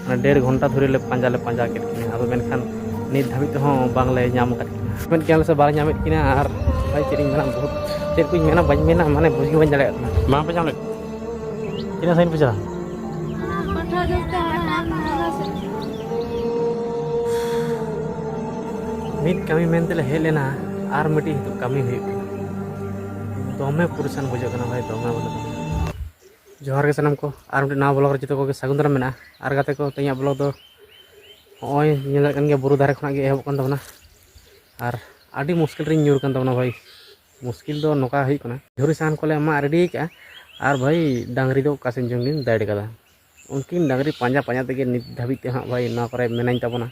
डेढ़ घंटा धरे ले पांजा के अब मेनखान नित धाबी तो बांगले नाम के से बारे नाम और भाई चेक बहुत चेक को मेना बी मेना माने बुझे बी दाड़ा माँ पे नाम तीन साइन पे चला मिट कमी मेनते हेज लेना और मिट्टी कमी दमे पुरसान बुझे भाई दमे बोले जोहार के सामान को और मिट्टी नवा ब्लॉग जो को सागुन दाराम मेना और गाते को तेज ब्लॉग दो बुरु दारे खुना एहबन तबना और आड़ी मुश्किल रे ᱧᱩᱨ तबना भाई मुश्किल दो नोका हुई कना झुरी साहन को मा रेडी का और भाई डांगरी दो कासिन जोंगिन दाड़ कदा उनकिन डांगरी पांजा पांजा तेगे नित धाबी ते हाँ भाई ना करे मेनाइन तबना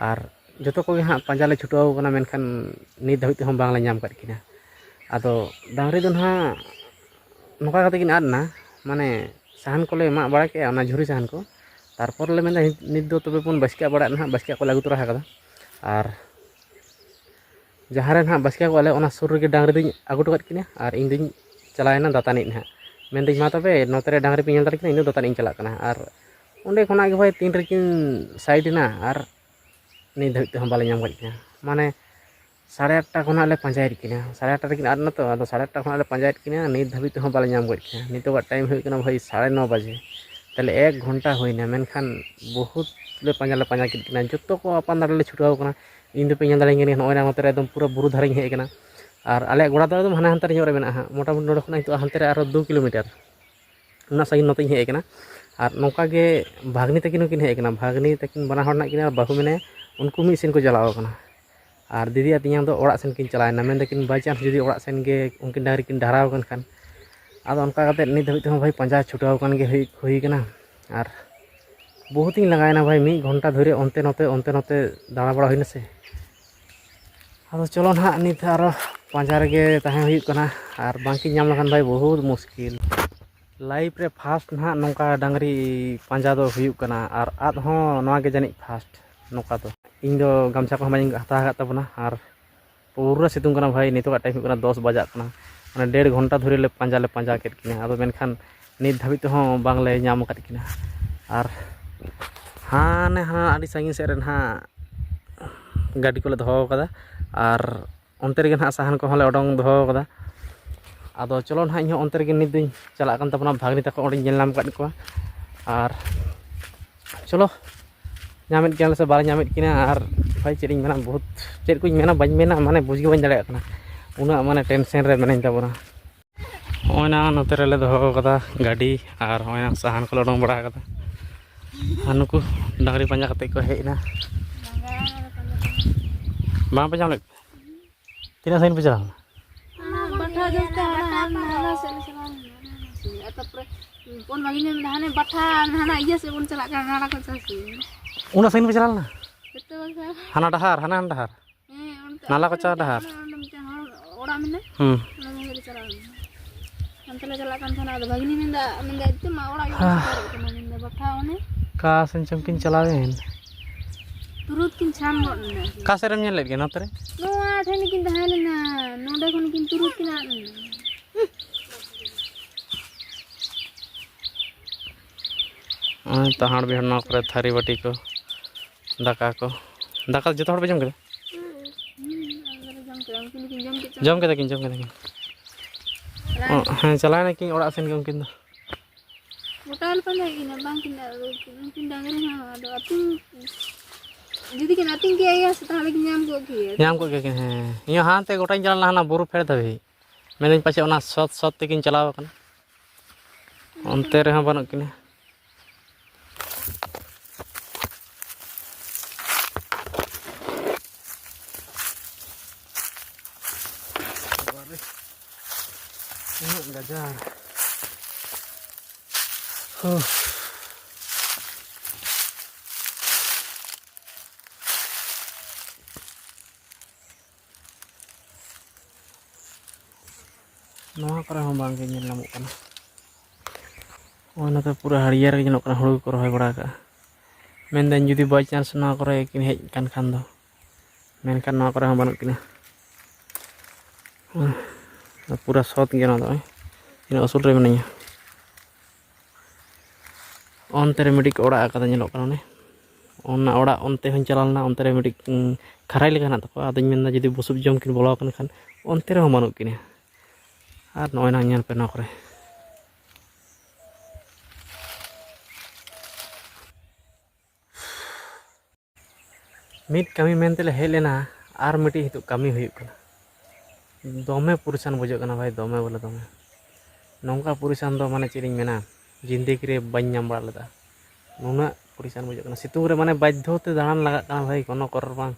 और जो को हाँ पांजा ले छुटाव कना मेनखान नित धाबी ते हाँ बांगले नाम काट किना आदो डांगरी दो हाँ नोका कते किन आदना माने साहन को मा बड़ा के ना झुरी साहन को तारपर ले मेना नित दो तबे बन बासकिया बड़ा ना बासकिया को लागू तोरा कदा और जहाँ हाँ बासकिया को आले ओना सुर रे डांगरी दिन आगू टो किना और इन दिन चलाएना दातानी ना मेन मा तबे नोते डांगरी पे दाड़ी किना इन दातानी चला और उन्हें खुना भाई तीन रेकिन साइड ना और नित धाबी ते बाले नाम किना माने 8:30 खुना ले पांजायत किना 8:30 रेकिन आदना तो आदो 8:30 खुना ले पांजायत किना नित धाबी ते बाले नाम किना नितो का टाइम हुई भाई 9:30 बजे ताले 1 घंटा होना मेनखान बहुत ले पांजा किना जो को अपन दाड़े छुटाव कना इन पे दाड़ी नोना नोते एकदम पूरा बुरु धारे हेजना और आले गोड़ा दाड़ा एकदम हाना हानते रे मेना मोटामुटी नोडे खुना हितो हानते और 2 किलोमीटर उना साइड नोते हेजना और नौका गे भागनी तकिन किन हेजना भागनी तकिन बना हड़ना किन बाहु मेने उनको मिद सेन को चलाव कना और दीदी तियां दो ओड़ा सेन किन चलायना मेन तकिन बाई चांस जुदी ओड़ा सेन गे उनकिन डांगरी किन डहराव कन खान आदो उनका कते नित धाबी ते भाई पांजा छुटाव कन गे हुई कना और बहुत ही लगायना भाई 1 घंटा धरे अंते नोते दाड़ा बड़ा होइना से अब चलो ना नित और पांजा रे तहें हुई कना और बांकी नाम लखान भाई बहुत मुश्किल लाइफ रे फास्ट ना नौका डांगरी पांजा दो हुई कना और आद हों नवा के जानी फास्ट नौका तो इन दो गमछा को हमारी हता तबना और पूरा सितुंग कना भाई नितो का टाइम हुई कना 10 बजा कना माने 1.5 घंटा धरे ले पांजा के किना अब मेनखान नित धाबी ते बांगले नाम काट किना और हाँ आड़ी सागिन से हाँ गाड़ी को दो कदा और अंते रे हाँ साहन को उडंग दो कदा आदो चलो ना इन अंते रे नित दिन चला तबना भागनी तक नाम काट को और चलो नामेद के से बारे नामेद किना और भाई चेक मेना बहुत चेक को मेना बी मेना माने बुझे बी दाड़ा उना माने टेंशन रे मेना तबना होना नोते रे दो कदा गाड़ी और होना साहन को उडंग बड़ा कदा और नुकु डांगरी पांजा कते को हेजना माँ पे जाम तीन साइन पे चला उना साइन पे चला ना हाना डहार नाला को चा डहार का संचम किन चलावेन तुरुत किन छाम गडना का सेरम नेल लेगे नतरे नोआ ठेन किन दहालेना नोडे कोन किन तुरुत किन आ तहाड़ बिहाड़ ना करे थारी बाटी को दाका जतो हड़ पे जम के हाँ चला ना कि ओड़ा सेन के उनकिन मोटाल पंदा किन बांग किन डांगरी हां दो अतिन जुदी किन अतिन के आया से ताले किन नाम को के हैं यो हां ते गोटाइन चला ना बुरु फेड़ दबी मेन पाछे ओना सत ते किन चलाव कना अंते रे हां बन किन gajar नवा करे हम बांगे ñel नामो कना ओना तो पूरा हरियर के ñelok कना हुड़ू को रोय बड़ा का मेन जुदी बाय चांस नवा करे किन हेज कान खान दो मेनखान नवा करे हम बानु किना पूरा सत गया ना इन असूल रे मिनाया अंते रे मिडी को ओड़ा का ñelok कना ने ᱚᱱᱟ ᱚᱲᱟᱜ ᱚᱱᱛᱮ ᱦᱚᱸᱧ ᱪᱟᱞᱟᱣ ᱞᱮᱱᱟ, ᱚᱱᱛᱮ ᱨᱮ ᱢᱤᱫᱴᱤᱡ ᱠᱷᱟᱨᱟᱭ ᱞᱮᱠᱟ ᱦᱮᱱᱟᱜ ᱛᱟᱠᱚᱣᱟ, ᱟᱫᱚᱧ ᱢᱮᱱᱫᱟ ᱡᱩᱫᱤ ᱵᱩᱥᱩᱵ ᱡᱚᱢ ᱠᱤᱱ ᱵᱚᱞᱚ ᱟᱠᱟᱱ ᱠᱷᱟᱱ ᱚᱱᱛᱮ ᱨᱮᱦᱚᱸ ᱵᱟᱹᱱᱩᱜ ᱠᱤᱱᱟ᱾ ᱟᱨ ᱱᱚᱜᱼᱚᱭ ᱱᱟ ᱧᱮᱞ ᱯᱮ ᱱᱚᱣᱟ ᱠᱚᱨᱮ ᱢᱤᱫ ᱠᱟᱹᱢᱤ ᱢᱮᱱ ᱛᱮᱞᱮ ᱦᱮᱡ ᱞᱮᱱᱟ ᱟᱨ ᱢᱤᱫᱴᱤᱡ ᱱᱤᱛᱚᱜ ᱠᱟᱹᱢᱤ ᱦᱩᱭᱩᱜ ᱠᱟᱱᱟ᱾ ᱫᱚᱢᱮ ᱯᱚᱨᱤᱥᱟᱱ ᱵᱩᱡᱷᱟᱹᱜ ᱠᱟᱱᱟ ᱵᱷᱟই, ᱫᱚᱢᱮ ᱵᱚᱞᱮ ᱫᱚᱢᱮ ᱱᱚᱝᱠᱟ ᱯᱚᱨᱤᱥᱟᱱ ᱫᱚ ᱢᱟᱱᱮ ᱪᱮᱫ ᱤᱧ ᱢᱮᱱᱟ ᱡᱤᱱᱫᱮᱜᱤ ᱨᱮ ᱵᱟᱹᱧ ᱧᱟᱢ ᱵᱟᱲᱟ ᱞᱮᱫᱟ᱾ ᱱᱩᱱᱟᱹᱜ ᱯᱚᱨᱤᱥᱟᱱ ᱵᱩᱡᱷᱟᱹᱜ ᱠᱟᱱᱟ ᱥᱤᱛᱩᱝ ᱨᱮ ᱢᱟᱱᱮ ᱵᱟᱫᱽᱫᱷᱚ ᱛᱮ ᱫᱟᱬᱟᱱ ᱞᱟᱜᱟᱜ ᱠᱟᱱᱟ ᱵᱷᱟই, ᱠᱳᱱᱳ ᱠᱚᱨᱟᱨ ᱵᱟᱝ᱾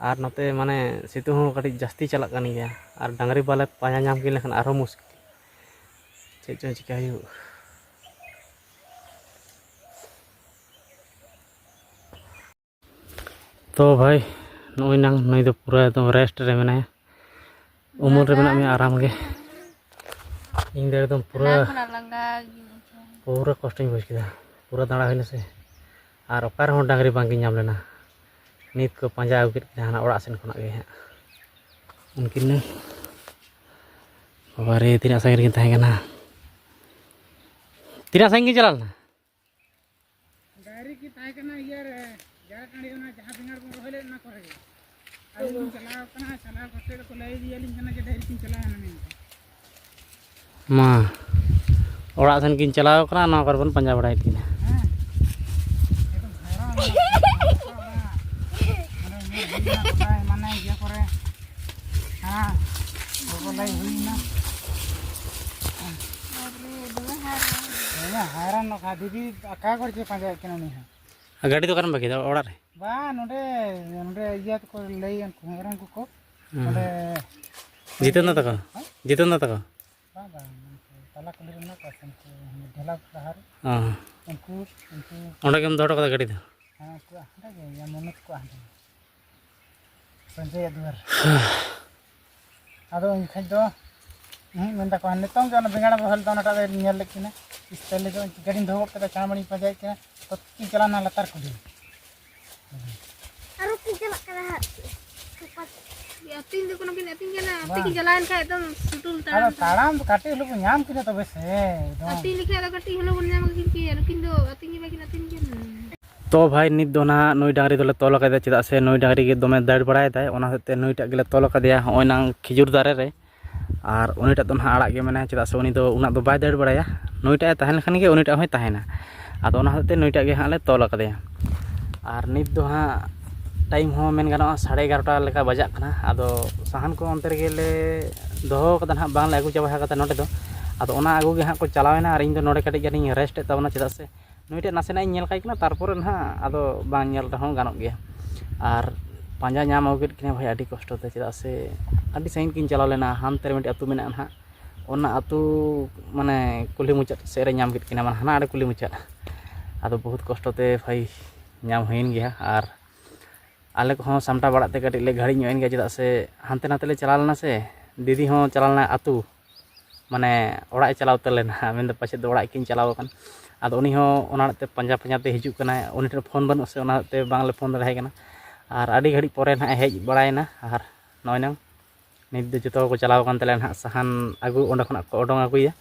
ᱟᱨ ᱱᱚᱛᱮ ᱢᱟᱱᱮ ᱥᱤᱛᱩᱝ ᱦᱚᱸ ᱠᱟᱹᱴᱤᱡ ᱡᱟᱹᱥᱛᱤ ᱪᱟᱞᱟᱜ ᱠᱟᱱ ᱜᱮᱭᱟ, ᱟᱨ ᱰᱟᱝᱨᱤ ᱵᱟᱞᱮ ᱯᱟᱸᱡᱟ ᱧᱟᱢ ᱠᱤᱱ ᱞᱮᱠᱷᱟᱱ ᱟᱨᱦᱚᱸ ᱢᱩᱥᱠᱤᱞ, ᱪᱮᱫ ᱪᱚᱝ ᱪᱤᱠᱟᱹ ᱦᱩᱭᱩᱜ᱾ ᱛᱚ ᱵᱷᱟই ᱱᱚᱜᱼᱚᱭ ᱱᱟᱝ ᱱᱩᱭ ᱫᱚ ᱯᱩᱨᱟᱹ ᱮᱠᱫᱚᱢ ᱨᱮᱥᱴ ᱨᱮ ᱢᱮᱱᱟᱭᱟ, ᱩᱢᱩᱞ ᱨᱮ ᱢᱮᱱᱟᱜ ᱢᱮᱭᱟ ᱟᱨᱟᱢ ᱜᱮ᱾ ᱤᱧ ᱫᱚ ᱮᱠᱫᱚम ᱯᱩᱨᱟᱹ ᱠᱚᱥᱴᱚᱧ ᱵᱩᱡᱽ ᱠᱮᱫᱟ, ᱯᱩᱨᱟᱹ ᱫᱟᱬᱟ ᱦᱩᱭᱱᱟ ᱥᱮ, ᱟᱨ ᱚᱠᱟ ᱨᱮᱦᱚᱸ ᱰᱟᱝᱨᱤ ᱵᱟᱝᱠᱤᱱ ᱧᱟᱢ ᱞᱮᱱᱟ᱾ ᱱᱤᱛ ᱠᱚ ᱯᱟᱸᱡᱟ ᱟᱹᱜᱩ ᱠᱮᱫ ᱠᱤᱱᱟ ᱦᱟᱱᱟ ᱚᱲᱟᱜ ᱥᱮᱱ ᱠᱷᱚᱱᱟᱜ ᱜᱮ ᱦᱟᱸᱜ ᱩᱱᱠᱤᱱ ᱵᱟᱵᱟᱨᱮ ᱛᱤᱱᱟᱹᱜ ᱥᱟᱺᱜᱤᱧ ᱨᱮᱠᱤᱱ ᱛᱟᱦᱮᱸ ᱠᱟᱱᱟ᱾ ᱛᱤᱱᱟᱹᱜ ᱥᱟᱺᱜᱤᱧ ᱠᱤᱱ ᱪᱟᱞᱟᱣ ᱞᱮᱱᱟ? ᱰᱟᱭᱨᱤ ᱠᱤ ᱛᱟᱦᱮᱸ ᱠᱟᱱᱟ ᱤᱭᱟᱹ ᱨᱮ ᱡᱟᱦᱟᱸ ᱴᱟᱺᱰᱤ ᱚᱱᱟ ᱡᱟᱦᱟᱸ ᱵᱮᱸᱜᱟᱲ ᱵᱚᱱ ᱨᱚᱦᱚᱭ ᱞᱮᱫ ᱚᱱᱟ ᱠᱚᱨᱮ ᱜᱮ ᱟᱹᱞᱤᱧ ᱞᱤᱧ ᱪᱟᱞᱟᱣ ᱠᱟᱱᱟ, ᱪᱟᱞᱟᱣ ᱠᱟᱛᱮ ᱫᱚᱠᱚ ᱞᱟᱹᱭ ᱤᱫᱤᱭᱟᱞᱤᱧ ᱠᱟᱱᱟ ᱡᱮ ᱰᱟᱭᱨᱤ ᱠᱤᱱ ᱪᱟᱞᱟᱣᱮᱱᱟ ᱢᱮᱱᱛᱮ᱾ ᱢᱟ ᱚᱲᱟᱜ ᱥᱮᱱ ᱠᱤᱱ ᱪᱟᱞᱟᱣ ᱠᱟᱱᱟ, ᱱᱚᱣᱟ ᱠᱚᱨᱮ ᱵᱚᱱ ᱯᱟᱸᱡᱟ ᱵᱟᱲᱟᱭᱮᱫ ᱠᱤᱱᱟ᱾ ᱦᱮᱸ ᱮᱠᱫᱚᱢ ᱦᱟᱭᱨᱟᱱ ᱧᱮᱞ ᱦᱩᱭᱱᱟ ᱜᱚᱴᱟ ᱢᱟᱱᱮ ᱤᱭᱟᱹ ᱠᱚᱨᱮ ᱦᱮᱸ ᱜᱚᱜᱚ ᱞᱟᱹᱭ ᱦᱩᱭᱱᱟ ᱦᱟᱭᱨᱟᱱ ᱱᱚᱠᱟ ᱫᱤᱫᱤ ᱟᱠᱟ ᱠᱚᱨᱮ ᱪᱮ ᱯᱟᱸᱡᱟᱭᱮᱫ ᱠᱤᱱᱟ ᱩᱱᱤ ᱦᱚᱸ᱾ ᱜᱟᱹᱰᱤ ᱫᱚ ᱚᱠᱟᱨᱮᱢ ᱵᱟᱹᱜᱤᱭᱟ ᱚᱲᱟᱜ ᱨᱮ? ᱵᱟᱝ ᱱᱚᱰᱮ ᱤᱭᱟᱹ ᱛᱮᱠᱚ ᱞᱟᱹᱭ ᱠᱷᱚᱸᱜᱨᱟᱢ ᱠᱚᱠᱚ ᱱᱚᱰᱮ ᱡᱤᱛᱮᱱ ᱫᱟ ᱛᱟᱠᱚ, ᱡᱤᱛᱮᱱ ᱫᱟ ᱛᱟᱠᱚ ᱵᱟᱝ ᱛᱟᱞᱟ ᱠᱩᱞᱦᱤ ᱨᱮ ᱢᱮᱱᱟᱜ ᱠᱚᱣᱟ ᱥᱮ ᱩᱱᱠᱩ ᱰᱷᱮᱞᱟ ᱰᱟᱦᱟᱨ ᱩᱱᱠᱩ ᱚᱸᱰᱮ ᱜᱮᱢ ᱫᱚᱦᱚ ᱦᱚᱴᱚ ᱠᱟᱫᱟ ᱜᱟᱹᱰᱤ ᱫᱚ? ᱦᱮᱸ ᱩᱱᱠᱩᱣᱟᱜ ᱦᱟᱸᱰᱮ ᱜᱮ ᱢᱚᱱᱚᱡᱽ ᱠᱚᱣᱟᱜ ᱦᱟᱸᱰᱮ ᱥᱚᱧᱡᱚᱭᱟᱜ ᱫᱩᱣᱟᱹᱨ᱾ ᱟᱫᱚ ᱮᱱᱠᱷᱟᱡ ᱫᱚ ᱢᱮᱱᱫᱟᱠᱚ ᱱᱤᱛᱚᱝ ᱜᱮ ᱚᱱᱟ ᱵᱮᱸᱜᱟᱲ ᱨᱚᱦᱚᱭ ᱞᱮᱫᱟ ᱚᱱᱟᱴᱟᱜ ᱨᱮ ᱧᱮᱞ ᱞᱮᱫ ᱠᱤᱱᱟ ᱛᱟᱦᱞᱮ ᱫᱚ ᱜᱟᱹᱰᱤᱧ ᱫᱚᱦᱚ ᱜᱚᱫ ᱠᱮᱫᱟ, ᱪᱟᱬᱢᱟᱲᱤᱧ ᱯᱟᱸᱡᱟᱭᱮᱫ ᱠᱤᱱᱟ ᱛᱚ ᱠᱤᱱ ᱪᱟᱞᱟᱣᱱᱟ ᱞᱟᱛᱟᱨ ᱠᱩᱞᱦᱤ᱾ ᱟᱨᱚ ᱠᱤᱱ ᱪᱟᱞᱟᱜ ᱠᱟᱱᱟ ᱦᱟᱸᱜ ᱟᱹᱛᱤᱧ ᱫᱚ ᱠᱳᱱᱳ ᱠᱤᱱ ᱟᱹᱛᱤᱧ ᱠᱟᱱᱟ, ᱚᱱᱛᱮ ᱠᱤᱱ ᱪᱟᱞᱟᱣᱮᱱ ᱠᱷᱟᱡ ᱮᱠᱫᱚᱢ ᱥᱩᱴᱩᱞ ᱛᱟᱲᱟᱢ ᱫᱚ ᱠᱟᱹᱴᱤᱡ ᱦᱤᱞᱳᱜ ᱵᱚᱱ ᱧᱟᱢ ᱠᱤᱱᱟ ᱛᱚᱵᱮ ᱥᱮ ᱟᱹᱛᱤᱧ ᱞᱮᱠᱷᱟᱡ ᱫᱚ ᱠᱟᱹᱴᱤᱡ ᱦᱚᱞᱚ ᱵᱚᱱ ᱧᱟᱢ ᱠᱤᱱ ᱱᱩᱠᱤᱱ ᱫᱚ ᱟᱹᱛᱤᱧ ᱜᱮ ᱵᱟᱹᱠᱤᱱ ᱟᱹᱛᱤᱧ ᱠᱟᱱᱟ᱾ ᱛᱚ ᱵᱷᱟই ᱱᱤᱛ ᱫᱚ ᱱᱟᱦᱟᱜ ᱱᱩᱭ ᱰᱟᱝᱨᱤ ᱫᱚᱞᱮ ᱛᱚᱞ ᱟᱠᱟᱫᱮᱭᱟ, ᱪᱮᱫᱟᱜ ᱥᱮ ᱱᱩᱭ ᱰᱟᱝᱨᱤ ᱜᱮ ᱫᱚᱢᱮ ᱫᱟᱹᱲ ᱵᱟᱲᱟᱭᱮᱫᱟᱭ, ᱚᱱᱟ ᱦᱚᱛᱮᱡ ᱛᱮ ᱱᱩᱭᱴᱟᱜ ᱜᱮᱞᱮ ᱛᱚᱞ ᱟᱠᱟᱫᱮᱭᱟ ᱦᱚᱸᱜᱼᱚᱭ ᱱᱟᱝ ᱠᱷᱤᱡᱩᱨ ᱫᱟᱨᱮ ᱨᱮ᱾ ᱟᱨ ᱩᱱᱤᱴᱟᱜ ᱫᱚ ᱱᱟᱦᱟᱜ ᱟᱲᱟᱜ ᱜᱮ ᱢᱮᱱᱟᱭᱟ, ᱪᱮᱫᱟᱜ ᱥᱮ ᱩᱱᱤ ᱫᱚ ᱩᱱᱟᱹᱜ ᱫᱚ ᱵᱟᱭ ᱫᱟᱹᱲ ᱵᱟᱲᱟᱭᱟ, ᱱᱩᱭᱴᱟᱜ ᱮ ᱛᱟᱦᱮᱸ ᱞᱮᱱᱠᱷᱟᱱ ᱜᱮ ᱩᱱᱤᱴᱟᱜ ᱦᱚᱸᱭ ᱛᱟᱦᱮᱱᱟ᱾ ᱟᱫᱚ ᱚᱱᱟ ᱦᱚᱛᱮᱡ ᱛᱮ ᱱᱩᱭᱴᱟᱜ ᱜᱮ ᱦᱟᱸᱜ ᱞᱮ ᱛᱚᱞ ᱟᱠᱟᱫᱮᱭᱟ᱾ ᱟᱨ ᱱᱤᱛ ᱫᱚ ᱦᱟᱸᱜ ᱴᱟᱭᱤᱢ ᱦᱚᱸ ᱢᱮᱱ ᱜᱟᱱᱚᱜᱼᱟ 11:30 ᱞᱮᱠᱟ ᱵᱟᱡᱟᱜ ᱠᱟᱱᱟ᱾ ᱟᱫᱚ ᱥᱟᱦᱟᱱ ᱠᱚ ᱚᱱᱛᱮ ᱨᱮᱜᱮᱞᱮ ᱫᱚᱦᱚ ᱠᱟᱫᱟ ᱱᱟᱦᱟᱜ, ᱵᱟᱝᱞᱮ ᱟᱹᱜᱩ ᱪᱟᱵᱟ ᱠᱟᱫᱟ ᱱᱚᱰᱮ ᱫᱚ᱾ ᱟᱫᱚ ᱚᱱᱟ ᱟᱹᱜᱩ ᱜᱮ ᱦᱟᱸᱜ ᱠᱚ ᱪᱟᱞᱟᱣᱮᱱᱟ, ᱟᱨ ᱤᱧ ᱫᱚ ᱱᱚᱰᱮ ᱠᱟᱹᱴᱤᱡ ᱜᱟᱱᱤᱧ ᱨᱮᱥᱴᱮᱫ ᱛᱟᱵᱚᱱᱟ, ᱪᱮᱫᱟᱜ ᱥᱮ ᱱᱩᱭᱴᱟᱜ ᱱᱟᱥᱮᱱᱟᱜ ᱤᱧ ᱧᱮᱞ ᱠᱟᱭ ᱠᱟᱱᱟ, ᱛᱟᱨᱯᱚᱨᱮ ᱱᱟᱦᱟᱜ ᱟᱫᱚ ᱵᱟᱝ ᱧᱮᱞ ᱨᱮᱦᱚᱸ ᱜᱟᱱᱚᱜ ᱜᱮᱭᱟ᱾ ᱟᱨ ᱯᱟᱸᱡᱟ ᱧᱟᱢ ᱟᱹᱜᱩ ᱠᱮᱫ ᱠᱤᱱᱟᱹ ᱵᱷᱟই ᱟᱹᱰᱤ ᱠᱚᱥᱴᱚ ᱛᱮ, ᱪᱮᱫᱟᱜ ᱥᱮ ᱟᱹᱰᱤ ᱥᱟᱺᱜᱤᱧ ᱠᱤᱱ ᱪᱟᱞᱟᱣ ᱞᱮᱱᱟ, ᱦᱟᱱᱛᱮ ᱨᱮ ᱢᱤᱫᱴᱤᱡ ᱟᱹᱛᱩ ᱢᱮᱱᱟᱜᱼᱟ ᱱᱟᱦᱟᱜ, ᱚᱱᱟ ᱟᱹᱛᱩ ᱢᱟᱱᱮ ᱠᱩᱞᱦᱤ ᱢᱩᱪᱟᱹᱫ ᱥᱮᱫ ᱨᱮ ᱧᱟᱢ ᱠᱮᱫ ᱠᱤᱱᱟ, ᱢᱟᱱᱮ ᱦᱟᱱᱟ ᱟᱲᱮ ᱠᱩᱞᱦᱤ ᱢᱩᱪᱟᱹᱫ᱾ ᱟᱫᱚ ᱵᱚᱦᱩᱛ ᱠᱚᱥᱴᱚ ᱛᱮ ᱵᱷᱟই ᱧᱟᱢ ᱦᱩᱭᱮᱱ ᱜᱮᱭᱟ, ᱟᱨ ᱟᱞᱮ ᱠᱚᱦᱚᱸ ᱥᱟᱢᱴᱟᱣ ᱵᱟᱲᱟᱜ ᱛᱮ ᱠᱟᱹᱴᱤᱡ ᱞᱮ ᱜᱷᱟᱹᱲᱤᱡ ᱧᱚᱜ ᱮᱱ ᱜᱮᱭᱟ, ᱪᱮᱫᱟᱜ ᱥᱮ ᱦᱟᱱᱛᱮ ᱱᱟᱛᱮ ᱞᱮ ᱪᱟᱞᱟᱣ ᱞᱮᱱᱟ ᱥᱮ᱾ ᱫᱤᱫᱤ ᱦᱚᱸ ᱪᱟᱞᱟᱣ ᱞᱮᱱᱟ ᱟᱹᱛᱩ, ᱢᱟᱱᱮ ᱚᱲᱟᱜ ᱮ ᱪᱟᱞᱟᱣ ᱩᱛᱟᱹᱨ ᱞᱮᱱᱟ, ᱢᱮᱱᱫᱟ ᱯᱟᱪᱮᱫ ᱫᱚ ᱚᱲᱟᱜ ᱠᱤᱱ ᱪᱟᱞᱟᱣ ᱟᱠᱟᱱ᱾ ᱟᱫᱚ ᱩᱱᱤ ᱦᱚᱸ ᱚᱱᱟ ᱛᱮ ᱯᱟᱸᱡᱟ ᱯᱟᱸᱡᱟ ᱛᱮ ᱦᱤᱡᱩᱜ ᱠᱟᱱᱟᱭ, ᱩᱱᱤ ᱴᱷᱮᱱ ᱯᱷᱳᱱ ᱵᱟᱹᱱᱩᱜ ᱥᱮ, ᱚᱱᱟ ᱛᱮ ᱵᱟᱝᱞᱮ ᱯᱷᱳᱱ ᱫᱟᱲᱮᱭᱟᱭ ᱠᱟᱱᱟ᱾ ᱟᱨ ᱟᱹᱰᱤ ᱜᱷᱟᱹᱲᱤᱡ ᱯᱚᱨᱮ ᱱᱟᱦᱟᱜ ᱮ ᱦᱮᱡ ᱵᱟᱲᱟᱭᱮᱱᱟ, ᱟᱨ ᱱᱚᱜᱼᱚᱭ ᱱᱟᱝ ᱱᱤᱛ ᱫᱚ ᱡᱚᱛᱚ ᱠᱚ ᱪᱟᱞᱟᱣ ᱟᱠᱟᱱ ᱛᱟᱞᱮᱭᱟ ᱱᱟᱦᱟᱜ ᱥᱟᱦᱟᱱ ᱟᱹᱜᱩ, ᱚᱸᱰᱮ ᱠᱷᱚᱱᱟᱜ ᱠᱚ ᱚᱰᱚᱝ ᱟᱹᱜᱩᱭᱟ᱾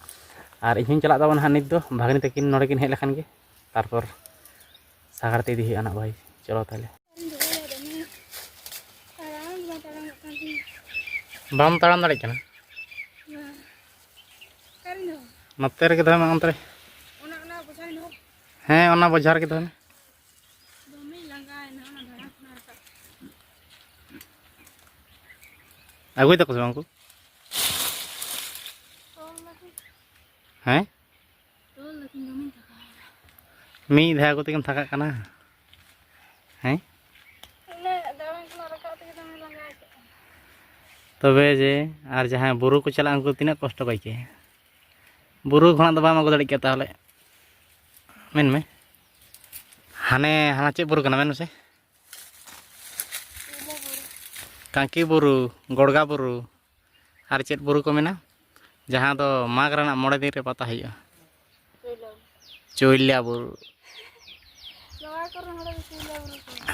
ᱟᱨ ᱤᱧᱦᱚᱧ ᱪᱟᱞᱟᱜ ᱛᱟᱵᱚᱱᱟ ᱱᱟᱦᱟᱜ ᱱᱤᱛ ᱫᱚ, ᱵᱷᱟᱜᱽᱱᱤ ᱛᱟᱹᱠᱤᱱ ᱱᱚᱰᱮ ᱠᱤᱱ ᱦᱮᱡ ᱞᱮᱠᱷᱟᱱ ᱜᱮ ᱛᱟᱨᱯᱚᱨ ᱥᱟᱜᱟᱲ ᱛᱮ ᱤᱫᱤ ᱦᱩᱭᱩᱜᱼᱟ ᱱᱟᱦᱟᱜ ᱵᱷᱟই, ᱪᱚᱞᱚ ᱛᱟᱦᱞᱮ᱾ ᱵᱟᱢ ᱛᱟᱲᱟᱢ ᱫᱟᱲᱮᱭᱟᱜ ᱠᱟᱱᱟ? ᱱᱚᱛᱮ ᱨᱮᱜᱮ ᱫᱚᱦᱚᱭ ᱢᱮ, ᱚᱱᱛᱮ ᱨᱮ᱾ ᱦᱮᱸ ᱚᱱᱟ ᱵᱳᱡᱷᱟ ᱨᱮᱜᱮ ᱫᱚᱦᱚᱭ ᱢᱮ᱾ ᱟᱹᱜᱩᱭ ᱫᱟᱠᱚ ᱥᱮ ᱵᱟᱝ ᱩᱱᱠᱩ? ᱦᱮᱸ ᱢᱤᱫ ᱫᱷᱟᱣ ᱟᱹᱜᱩ ᱛᱮᱜᱮᱢ ᱛᱷᱟᱠᱟᱜ ᱠᱟᱱᱟ? ᱦᱮᱸ ᱛᱚᱵᱮ ᱡᱮ ᱟᱨ ᱡᱟᱦᱟᱸᱭ ᱵᱩᱨᱩ ᱠᱚ ᱪᱟᱞᱟᱜᱼᱟ ᱩᱱᱠᱩ ᱛᱤᱱᱟᱹᱜ ᱠᱚᱥᱴᱚ ᱠᱚ ᱟᱹᱭᱠᱟᱹᱭᱟ? ᱵᱩᱨᱩ ᱠᱷᱚᱱᱟᱜ ᱫᱚ ᱵᱟᱢ ᱟᱹᱜᱩ ᱫᱟᱲᱮᱭᱟᱜ ᱠᱮᱭᱟ ᱛᱟᱦᱚᱞᱮ? ᱢᱮᱱᱢᱮ ᱦᱟᱱᱟ ᱪᱮᱫ ᱵᱩᱨᱩ ᱠᱟᱱᱟ ᱢᱮᱱ ᱢᱮᱥᱮ? ᱠᱟᱸᱠᱤ ᱵᱩᱨᱩ, ᱜᱚᱲᱜᱟ ᱵᱩᱨᱩ, ᱟᱨ ᱪᱮᱫ ᱵᱩᱨᱩ ᱠᱚ ᱢᱮᱱᱟ ᱡᱟᱦᱟᱸ ᱫᱚ ᱢᱟᱜᱽ ᱨᱮᱱᱟᱜ 9 ᱫᱤᱱ ᱨᱮ ᱯᱟᱛᱟ ᱦᱩᱭᱩᱜᱼᱟ? ᱪᱚᱭᱞᱟ ᱵᱩᱨᱩ᱾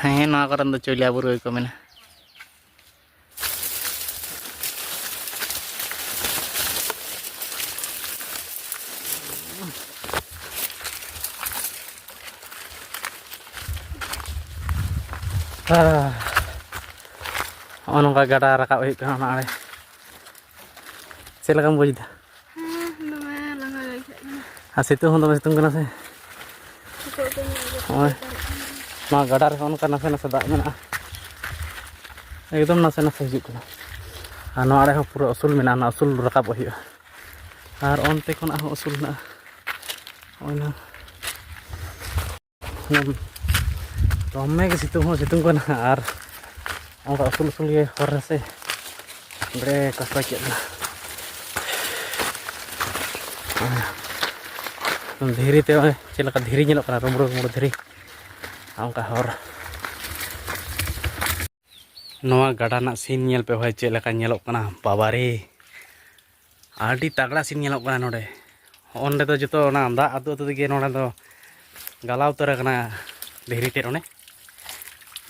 ᱦᱮᱸ ᱱᱚᱣᱟ ᱠᱚᱨᱮᱱ ᱫᱚ ᱪᱚᱭᱞᱟ ᱵᱩᱨᱩ ᱜᱮᱠᱚ ᱢᱮᱱᱟ᱾ ᱱᱚᱜᱼᱚ ᱱᱚᱝᱠᱟ ᱜᱟᱰᱟ ᱨᱟᱠᱟᱵ ᱦᱩᱭᱩᱜ ᱠᱟᱱᱟ ᱚᱱᱟ ᱟᱲᱮ ᱪᱮᱫ ᱞᱮᱠᱟᱢ ᱵᱩᱡᱽ ᱮᱫᱟ dome langa lagi ᱟᱨ ᱥᱤᱛᱩᱝ ᱦᱚᱸ ᱫᱚᱢᱮ ᱥᱤᱛᱩᱝ ᱠᱟᱱᱟ ᱥᱮ ᱱᱚᱜᱼᱚᱭ ᱱᱚᱣᱟ ᱜᱟᱰᱟ ᱨᱮᱦᱚᱸ ᱚᱱᱠᱟ ᱱᱟᱥᱮ ᱱᱟᱥᱮ ᱫᱟᱜ ᱢᱮᱱᱟᱜᱼᱟ ᱮᱠᱫᱚᱢ ᱱᱟᱥᱮ ᱱᱟᱥᱮ ᱦᱤᱡᱩᱜ ᱠᱟᱱᱟ ᱟᱨ ᱱᱚᱣᱟ ᱟᱲᱮ ᱦᱚᱸ ᱯᱩᱨᱟᱹ ᱩᱥᱩᱞ ᱢᱮᱱᱟᱜᱼᱟ ᱚᱱᱟ ᱩᱥᱩᱞ ᱨᱟᱠᱟᱵᱚᱜ ᱦᱩᱭᱩᱜᱼᱟ ᱟᱨ ᱚᱱᱛᱮ ᱠᱷᱚᱱᱟᱜ ᱦᱚᱸ ᱩᱥᱩᱞ ᱢᱮᱱᱟᱜᱼᱟ ᱱᱚᱜᱼᱚᱭ ᱱᱟ ᱫᱚᱢᱮ ᱜᱮ ᱥᱤᱛᱩᱝ ᱦᱚᱸ ᱥᱤᱛᱩᱝ ᱠᱟᱱᱟ ᱟᱨ ᱚᱱᱠᱟ ᱩᱥᱩᱞ ᱩᱥᱩᱞ ᱜᱮ ᱦᱚᱨ ᱨᱮ ᱥᱮ ᱵᱮᱲᱮ ᱠᱚᱥᱴᱚ ᱪᱮᱫ ᱠᱟᱱᱟ ᱫᱷᱤᱨᱤ ᱛᱮ ᱪᱮᱫ ᱞᱮᱠᱟ ᱫᱷᱤᱨᱤ ᱧᱮᱞᱚᱜ ᱠᱟᱱᱟ ᱨᱩᱢᱲᱩ ᱨᱩᱢᱲᱩ ᱫᱷᱤᱨᱤ ᱚᱱᱠᱟ ᱦᱚᱨ ᱱᱚᱣᱟ ᱜᱟᱰᱟ ᱨᱮᱱᱟᱜ ᱥᱤᱱ ᱧᱮᱞ ᱯᱮ ᱦᱳᱭ ᱪᱮᱫ ᱞᱮᱠᱟ ᱧᱮᱞᱚᱜ ᱠᱟᱱᱟ ᱵᱟᱵᱟᱨᱮ ᱟᱹᱰᱤ ᱛᱟᱜᱲᱟ ᱥᱤᱱ ᱧᱮᱞᱚᱜ ᱠᱟᱱᱟ ᱱᱚᱰᱮ ᱚᱸᱰᱮ ᱫᱚ ᱡᱚᱛᱚ ᱚᱱᱟ ᱫᱟᱜ ᱟᱹᱛᱩ ᱟᱹᱛᱩ ᱛᱮᱜᱮ ᱱᱚᱰᱮ ᱫᱚ ᱜᱟᱞᱟᱣ ᱩᱛᱟᱹᱨ ᱟᱠᱟᱱᱟ ᱫᱷᱤᱨᱤ ᱛᱮ ᱚᱱᱮ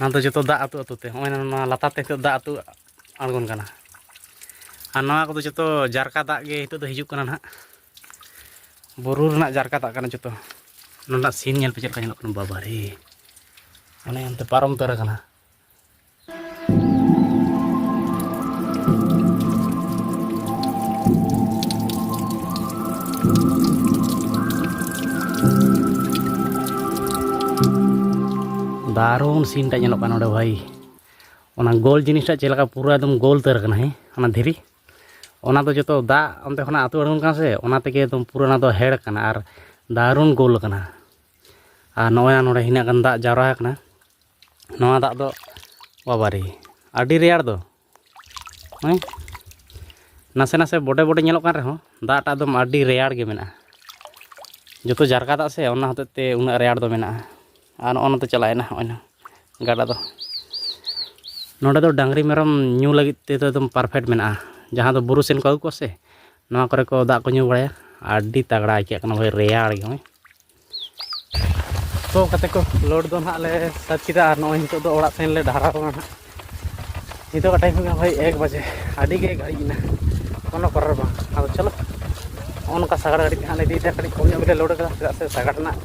ᱚᱱᱟ ᱫᱚ ᱡᱚᱛᱚ ᱫᱟᱜ ᱟᱹᱛᱩ ᱟᱹᱛᱩ ᱛᱮ ᱱᱚᱜᱼᱚᱭ ᱱᱚᱣᱟ ᱞᱟᱛᱟᱨ ᱛᱮ ᱱᱤᱛᱚᱜ ᱫᱟᱜ ᱟᱹᱛᱩ ᱟᱬᱜᱚᱱ ᱠᱟᱱᱟ ᱟᱨ ᱱᱚᱣᱟ ᱠᱚᱫᱚ ᱡᱚᱛᱚ ᱡᱟᱨᱠᱟ ᱫᱟᱜ ᱜᱮ ᱱᱤᱛᱚᱜ ᱫᱚ ᱦᱤᱡᱩᱜ ᱠᱟᱱᱟ ᱱᱟᱦᱟᱜ ᱵᱩᱨᱩ ᱨᱮᱱᱟᱜ ᱡᱟᱨᱠᱟ ᱫᱟᱜ ᱠᱟᱱᱟ ᱡᱚᱛᱚ ᱱᱚᱰᱮ ᱥᱤᱱ ᱧᱮᱞ ᱯᱮ ᱪᱮᱫ ᱞᱮᱠᱟ ᱧᱮᱞᱚᱜ ᱠᱟᱱᱟ ᱵᱟᱵᱟᱨᱮ ᱚᱱᱮ ᱚᱱᱛᱮ ᱯᱟᱨᱚᱢ ᱩᱛᱟᱹᱨ ᱟᱠᱟᱱᱟ दारुण सीन टा ñeloग kana ᱱᱚᱰᱮ भाई ᱚᱱᱟ गोल जिनिसटा चेलका पूरा एकदम गोल उतार kana है ᱚᱱᱟ ᱫᱷᱤᱨᱤ ᱚᱱᱟ ᱫᱚ ᱡᱚᱛᱚ ᱫᱟᱜ ᱚᱱᱛᱮ ᱠᱷᱚᱱᱟᱜ ᱟᱹᱛᱩ ᱟᱬᱜᱚᱱ ᱠᱟᱱᱟ ᱥᱮ ᱚᱱᱟ ᱛᱮᱜᱮ एकदम पूरा ᱚᱱᱟ ᱫᱚ ᱦᱮᱲ kana ᱟᱨ दारुण गोल kana ᱟᱨ ᱱᱚᱜᱼᱚᱭ ᱱᱚᱰᱮ ᱦᱤᱱᱟᱹᱜ ᱜᱟᱱ ᱫᱟᱜ ᱡᱟᱣᱨᱟ ᱟᱠᱟᱱᱟ ᱱᱚᱣᱟ ᱫᱟᱜ ᱫᱚ ᱵᱟᱵᱟᱨᱮ ᱟᱹᱰᱤ ᱨᱮᱭᱟᱲ ᱫᱚ ᱱᱟᱥᱮ ᱱᱟᱥᱮ ᱵᱚᱰᱮ ᱵᱚᱰᱮ ᱧᱮᱞᱚᱜ ᱠᱟᱱ ᱨᱮᱦᱚᱸ ᱫᱟᱜ ᱴᱟᱜ ᱫᱚ ᱟᱹᱰᱤ ᱨᱮᱭᱟᱲ ᱜᱮ ᱢᱮᱱᱟᱜᱼᱟ ᱡᱚᱛᱚ ᱡᱟᱨᱠᱟ ᱫᱟᱜ ᱥᱮ ᱚᱱᱟ ᱦᱚᱛᱮᱡ ᱛᱮ ᱩᱱᱟᱹᱜ ᱨᱮᱭᱟᱲ ᱫᱚ ᱢᱮᱱᱟᱜᱼᱟ ᱟᱨ ᱱᱚᱜᱼᱚ ᱱᱚᱛᱮ ᱪᱟᱞᱟᱭᱮᱱᱟ ᱱᱚᱜᱼᱚᱭ ᱱᱟ ᱜᱟᱰᱟ ᱫᱚ ᱱᱚᱰᱮ ᱫᱚ ᱰᱟᱝᱨᱤ ᱢᱮᱨᱚᱢ ᱧᱩ ᱞᱟᱹᱜᱤᱫ ᱛᱮᱫᱚ ᱮᱠᱫᱚᱢ ᱯᱟᱨᱯᱷᱮक्ᱴ ᱢᱮᱱᱟᱜᱼᱟ ᱡᱟᱦᱟᱸ ᱫᱚ ᱵᱩᱨᱩ ᱥᱮᱱ ᱠᱚ ᱟᱹᱜᱩ ᱠᱚᱣᱟ ᱥᱮ ᱱᱚᱣᱟ ᱠᱚᱨᱮ ᱠᱚ ᱫᱟᱜ ᱠᱚ ᱧᱩ ᱵᱟᱲᱟᱭᱟ ᱟᱹᱰꯤ ᱛᱟᱜᱲᱟ ᱟᱹᱭᱠᱟᱹᱜ ᱠᱟᱱᱟ ᱵᱷᱟई ᱨᱮᱭᱟᱲ ᱜᱮ ᱦᱚᱸ ᱛᱚ ᱠᱟᱛᱮ ᱠᱚ ᱞᱳᱰ ᱫᱚ ᱱᱟᱦᱟᱜ ᱞᱮ ᱥᱟᱹᱛ ᱠᱮᱫᱟ ᱟᱨ ᱱᱚᱜᱼᱚᱭ ᱱᱤᱛᱚᱜ ᱫᱚ ᱚᱲᱟᱜ ᱥᱮᱱ ᱞᱮ ᱰᱟᱦᱟᱨᱟᱣ ᱠᱟᱱᱟ ᱱᱟᱦᱟᱜ ᱱᱤᱛᱚᱜ ᱴᱟइम ᱦᱩᱭᱩᱜ ᱠᱟᱱᱟ ᱵᱷᱟई 1 बजे ᱟᱹᱰᱤ ᱜᱮ ᱜᱷᱟᱹᱲᱤᱡ ᱮᱱᱟ ᱠᱳᱱᱳ ᱠᱚᱨᱟᱨ ᱵᱟᱝ ᱟᱫᱚ ᱪᱚᱞᱚ ᱱᱚᱜᱼᱚ ᱱᱚᱝᱠᱟ ᱥᱟᱜᱟᱲ ᱜᱟᱹᱰᱤ ᱛᱮ ᱦᱟᱸᱜ ᱞᱮ ᱤᱫᱤᱭᱮᱫᱟ ᱠᱟᱹᱴᱤᱡ ᱠᱚᱢ ᱧᱚᱜ ᱜᱮᱞᱮ ᱞᱳᱰ ᱠᱟᱫᱟ ᱪᱮᱫᱟᱜ ᱥᱮ ᱥᱟᱜᱟᱲ ᱨᱮᱱᱟᱜ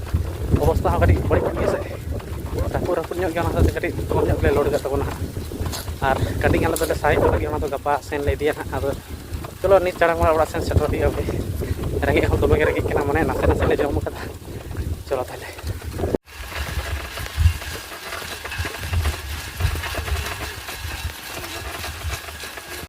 ᱚᱵᱚᱥᱛᱷᱟ ᱦᱚᱸ ᱠᱟᱹᱴᱤᱡ ᱵᱟᱹᱲᱤᱡ ᱧᱚᱜ ᱜᱮᱭᱟ ᱥᱮ ᱨᱟᱹᱯᱩᱫ ᱨᱟᱹᱯᱩᱫ ᱧᱚᱜ ᱜᱮᱭᱟ ᱚᱱᱟ ᱦᱚᱛᱮᱡ ᱛᱮ ᱠᱟᱹᱴᱤᱡ ᱠᱚᱢ ᱧᱚᱜ ᱜᱮᱞᱮ ᱞᱳᱰ ᱠᱟᱫ ᱛᱟᱵᱚᱱᱟ ᱟᱨ ᱠᱟᱹᱴᱤᱡ ᱟᱞᱮ ᱫᱚᱞᱮ ᱥᱟᱭᱤᱰ ᱞᱟᱹᱜᱤᱫ ᱚᱱᱟ ᱫᱚ ᱜᱟᱯᱟ ᱥᱮᱱ ᱞᱮ ᱤᱫᱤᱭᱟ ᱦᱟᱸᱜ ᱟᱫᱚ ᱪᱚᱞᱚ ᱱᱤᱛ ᱪᱟᱲᱟᱝ ᱚᱲᱟᱜ ᱥᱮᱱ ᱥᱮᱴᱮᱨ ᱦᱩᱭᱩᱜᱼᱟ ᱨᱮᱸᱜᱮᱡ ᱦᱚᱸ ᱫᱚᱢᱮ ᱜᱮ ᱨᱮᱸᱜᱮᱡ ᱠᱟᱱᱟ ᱢᱟᱱᱮ ᱱᱟᱥᱮ ᱱᱟᱥᱮ ᱞᱮ ᱡᱚᱢ ᱠᱟᱫᱟ ᱪᱚᱞᱚ ᱛᱟᱦᱞᱮ